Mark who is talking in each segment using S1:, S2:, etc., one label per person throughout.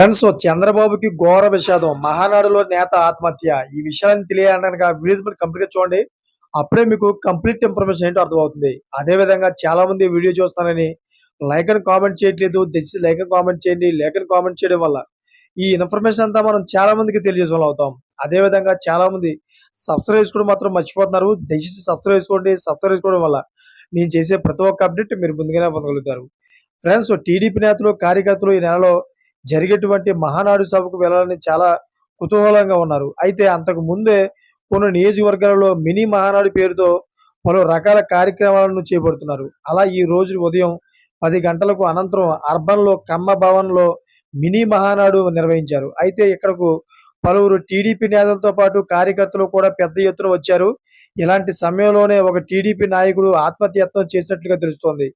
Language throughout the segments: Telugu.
S1: ఫ్రెండ్స్, చంద్రబాబుకి ఘోర విషాదం. మహానాడులో నేత ఆత్మహత్య. ఈ విషయాన్ని తెలియాలనగా వీడియో కంప్లీట్‌గా చూడండి. అప్పుడే మీకు కంప్లీట్ ఇన్ఫర్మేషన్ ఏంటో అర్థమవుతుంది. అదే విధంగా చాలా మంది వీడియో చూస్తానని లైక్ అని కామెంట్ చేయట్లేదు. దయచేసి లైక్ అని కామెంట్ చేయండి. లైక్ అని కామెంట్ చేయడం వల్ల ఈ ఇన్ఫర్మేషన్ అంతా మనం చాలా మందికి తెలియజేసే వాళ్ళం అవుతాం. అదే విధంగా చాలా మంది సబ్స్క్రైబ్ చేసుకోవడం మాత్రం మర్చిపోతున్నారు. దయచేసి సబ్స్క్రైబ్ చేసుకోండి. సబ్స్క్రైబ్ చేసుకోవడం వల్ల నేను చేసే ప్రతి ఒక్క అప్డేట్ మీరు ముందుగానే పొందగలుగుతారు. ఫ్రెండ్స్, టీడీపీ నేతలు, కార్యకర్తలు ఈ నెలలో జరిగేటువంటి మహానాడు సభకు వెళ్ళాలని చాలా కుతూహలంగా ఉన్నారు. అయితే అంతకు ముందే కొన్ని నియోజకవర్గాలలో మినీ మహానాడు పేరుతో పలు రకాల కార్యక్రమాలను చేపడుతున్నారు. అలా ఈ రోజు ఉదయం 10 గంటలకు అనంతరం అర్బన్‌లో కమ్మ భవన్‌లో మినీ మహానాడు నిర్వహించారు. అయితే ఇక్కడకు పలువురు టీడీపీ నేతలతో పాటు కార్యకర్తలు కూడా పెద్ద ఎత్తున వచ్చారు. ఇలాంటి సమయంలోనే ఒక టీడీపీ నాయకుడు ఆత్మహత్యత్నం చేసినట్లుగా తెలుస్తోంది.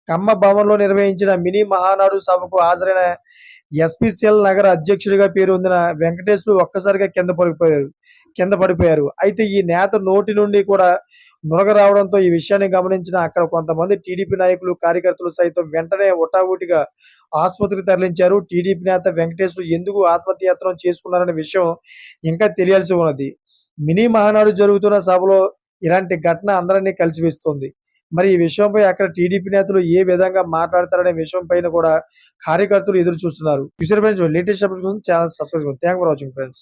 S1: కమ్మ భవన్‌లో నిర్వహించిన మినీ మహానాడు సభకు హాజరైన ఎస్పీసీఎల్ నగర అధ్యక్షుడిగా పేరొందిన వెంకటేశ్‌లు ఒక్కసారిగా కింద పడిపోయారు. అయితే ఈ నేత నోటి నుండి కూడా నురగ రావడంతో ఈ విషయాన్ని గమనించిన అక్కడ కొంతమంది టీడీపీ నాయకులు, కార్యకర్తలు సైతం వెంటనే హుటాహుటిన ఆసుపత్రికి తరలించారు. టీడీపీ నేత వెంకటేశ్‌లు ఎందుకు ఆత్మహత్యాయత్నం చేసుకున్నారనే విషయం ఇంకా తెలియాల్సి ఉన్నది. మినీ మహానాడు జరుగుతున్న సభలో ఇలాంటి ఘటన అందరినీ కలిసివేస్తోంది. మరి ఈ విషయంపై అక్కడ టీడీపీ నేతలు ఏ విధంగా మాట్లాడతారనే విషయం పైన కూడా కార్యకర్తలు ఎదురు చూస్తున్నారు. చూసారా ఫ్రెండ్స్, లేటెస్ట్ అప్డేట్స్ కోసం ఛానల్ సబ్స్క్రైబ్ చేసుకోండి. Thanks for watching friends.